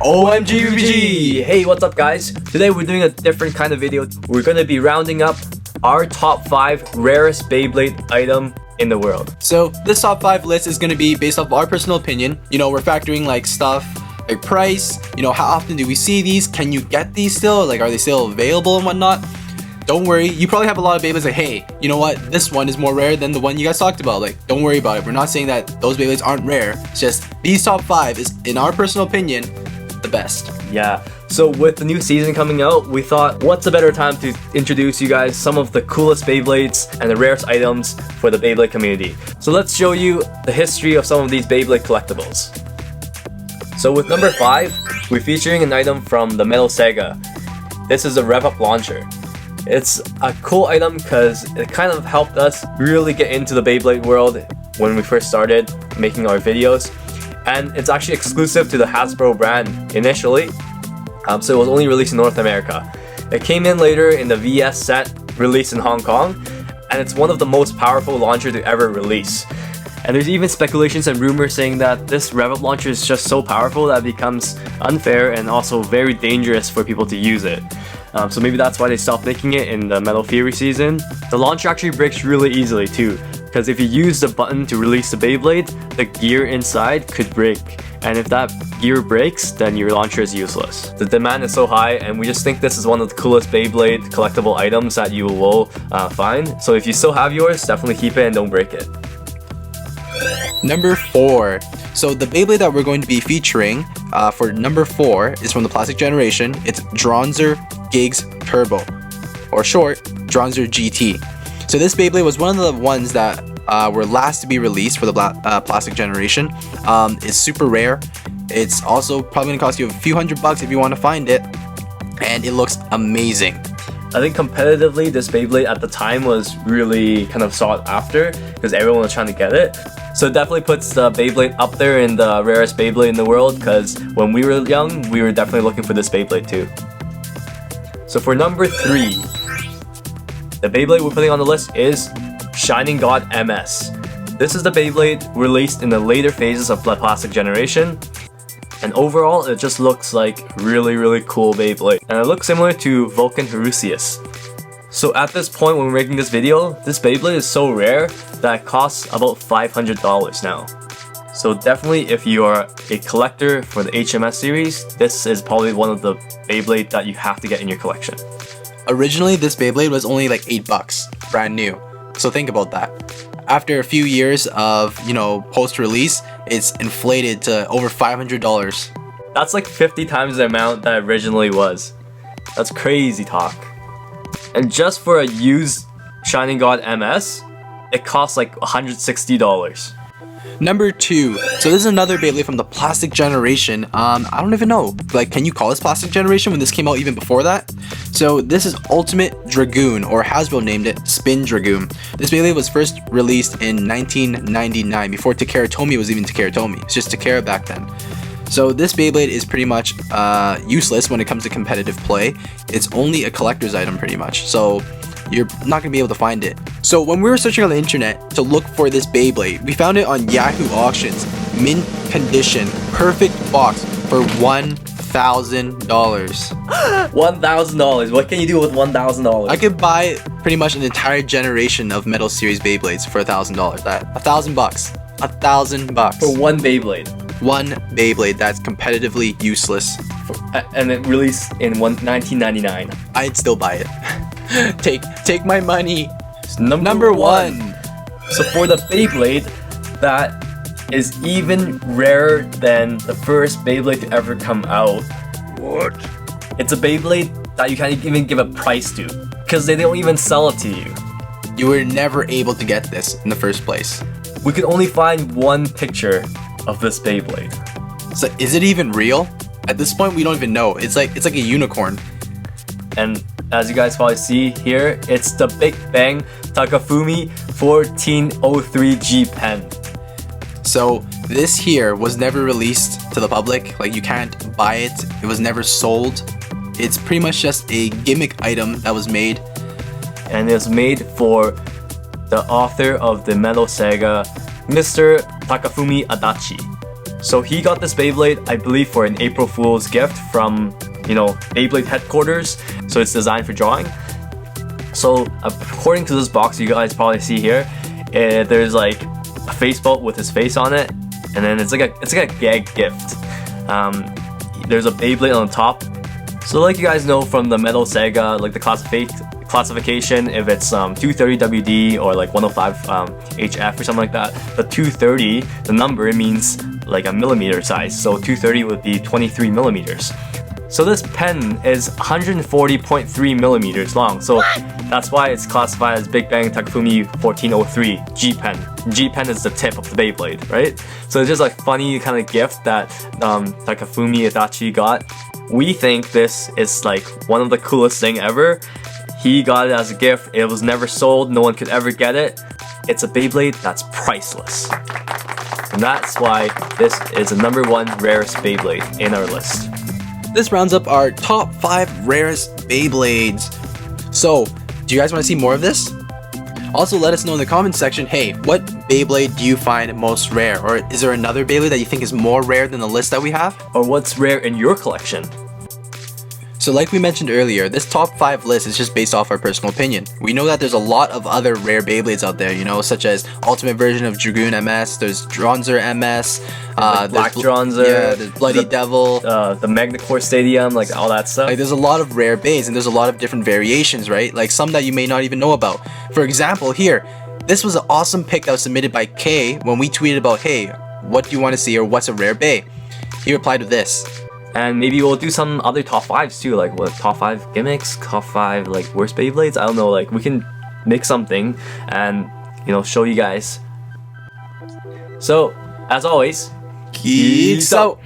OMG! Hey, what's up guys? Today we're doing a different kind of video. We're going to be rounding up our top 5 rarest Beyblade item in the world. So this top 5 list is going to be based off of our personal opinion. You know, we're factoring like stuff like price, you know, how often do we see these? Can you get these still? Like, are they still available and whatnot? Don't worry, you probably have a lot of Beyblades like, hey, you know what? This one is more rare than the one you guys talked about. Like, don't worry about it. We're not saying that those Beyblades aren't rare. It's just these top 5 is, in our personal opinion, the best. Yeah, so with the new season coming out, we thought what's a better time to introduce you guys some of the coolest Beyblades and the rarest items for the Beyblade community. So let's show you the history of some of these Beyblade collectibles. So with number 5, we're featuring an item from the Metal Sega. This is a rev-up launcher. It's a cool item because it kind of helped us really get into the Beyblade world when we first started making our videos. And it's actually exclusive to the Hasbro brand initially, so it was only released in North America. It came in later in the VS set released in Hong Kong, and it's one of the most powerful launchers to ever release. And there's even speculations and rumors saying that this rev-up launcher is just so powerful that it becomes unfair and also very dangerous for people to use it. So maybe that's why they stopped making it in the Metal Fury season. The launcher actually breaks really easily too, because if you use the button to release the Beyblade, the gear inside could break. And if that gear breaks, then your launcher is useless. The demand is so high, and we just think this is one of the coolest Beyblade collectible items that you will find. So if you still have yours, definitely keep it and don't break it. Number 4. So the Beyblade that we're going to be featuring for number 4 is from the Plastic Generation. It's BeybladeGeeks Turbo, or short, Dronzer GT. So this Beyblade was one of the ones that were last to be released for the Plastic Generation. It's super rare. It's also probably going to cost you a few $100 if you want to find it, and it looks amazing. I think competitively, this Beyblade at the time was really kind of sought after because everyone was trying to get it. So it definitely puts the Beyblade up there in the rarest Beyblade in the world, because when we were young, we were definitely looking for this Beyblade too. So for number 3, the Beyblade we're putting on the list is Shining God MS. This is the Beyblade released in the later phases of the Plastic Generation. And overall, it just looks like really cool Beyblade. And it looks similar to Vulcan Herusius. So at this point when we're making this video, this Beyblade is so rare that it costs about $500 now. So definitely if you are a collector for the HMS series, this is probably one of the Beyblade that you have to get in your collection. Originally, this Beyblade was only like $8, brand new. So think about that. After a few years of, you know, post-release, it's inflated to over $500. That's like 50 times the amount that it originally was. That's crazy talk. And just for a used Shining God MS, it costs like $160. Number 2. So this is another Beyblade from the Plastic Generation. I don't even know. Like, can you call this Plastic Generation when this came out even before that? So this is Ultimate Dragoon, or Hasbro named it Spin Dragoon. This Beyblade was first released in 1999, before Takara Tomy was even Takara Tomy. It's just Takara back then. So this Beyblade is pretty much useless when it comes to competitive play. It's only a collector's item pretty much. So you're not going to be able to find it. So when we were searching on the internet to look for this Beyblade, we found it on Yahoo Auctions, mint condition, perfect box for $1,000. $1,000. What can you do with $1,000? I could buy pretty much an entire generation of Metal Series Beyblades for $1,000. That $1,000. $1,000 For one Beyblade. One Beyblade that's competitively useless. And it released in 1999. I'd still buy it. Take my money. Number 1. So for the Beyblade that is even rarer than the first Beyblade to ever come out. What? It's a Beyblade that you can't even give a price to, because they don't even sell it to you. You were never able to get this in the first place. We could only find one picture of this Beyblade. So is it even real? At this point, we don't even know. It's like a unicorn. And as you guys probably see here, it's the Bigbang Takafumi 1403G pen. So this here was never released to the public. Like, you can't buy it. It was never sold. It's pretty much just a gimmick item that was made. And it's made for the author of the Metal Saga, Mr. Takafumi Adachi. So he got this Beyblade, I believe, for an April Fool's gift from, you know, Beyblade headquarters. So it's designed for drawing. So according to this box you guys probably see here, there's like a face belt with his face on it, and then it's like a gag gift. There's a Beyblade on the top. So like you guys know from the Metal Saga, like the classification, if it's 230 WD or like 105 HF or something like that, the 230, the number, it means like a millimeter size. So 230 would be 23 millimeters. So this pen is 140.3 millimeters long. So that's why it's classified as Bigbang Takafumi 1403 G pen. G pen is the tip of the Beyblade, right? So it's just like funny kind of gift that Takafumi Itachi got. We think this is like one of the coolest thing ever. He got it as a gift. It was never sold. No one could ever get it. It's a Beyblade that's priceless. And that's why this is the #1 rarest Beyblade in our list. This rounds up our top 5 rarest Beyblades. So, do you guys want to see more of this? Also, let us know in the comments section, hey, what Beyblade do you find most rare? Or is there another Beyblade that you think is more rare than the list that we have? Or what's rare in your collection? So like we mentioned earlier, this top 5 list is just based off our personal opinion. We know that there's a lot of other rare Beyblades out there, you know, such as Ultimate version of Dragoon MS, there's Dronzer MS, Black Dronzer, yeah, there's Bloody Devil, the Magnacore Stadium, like all that stuff. Like there's a lot of rare Beys and there's a lot of different variations, right? Like some that you may not even know about. For example, here, this was an awesome pick that was submitted by Kay when we tweeted about, hey, what do you want to see or what's a rare Bey? He replied with this. And maybe we'll do some other top 5s too, like what, top 5 gimmicks, top 5 like worst Beyblades. I don't know, like we can make something and, you know, show you guys. So as always, Geeks out.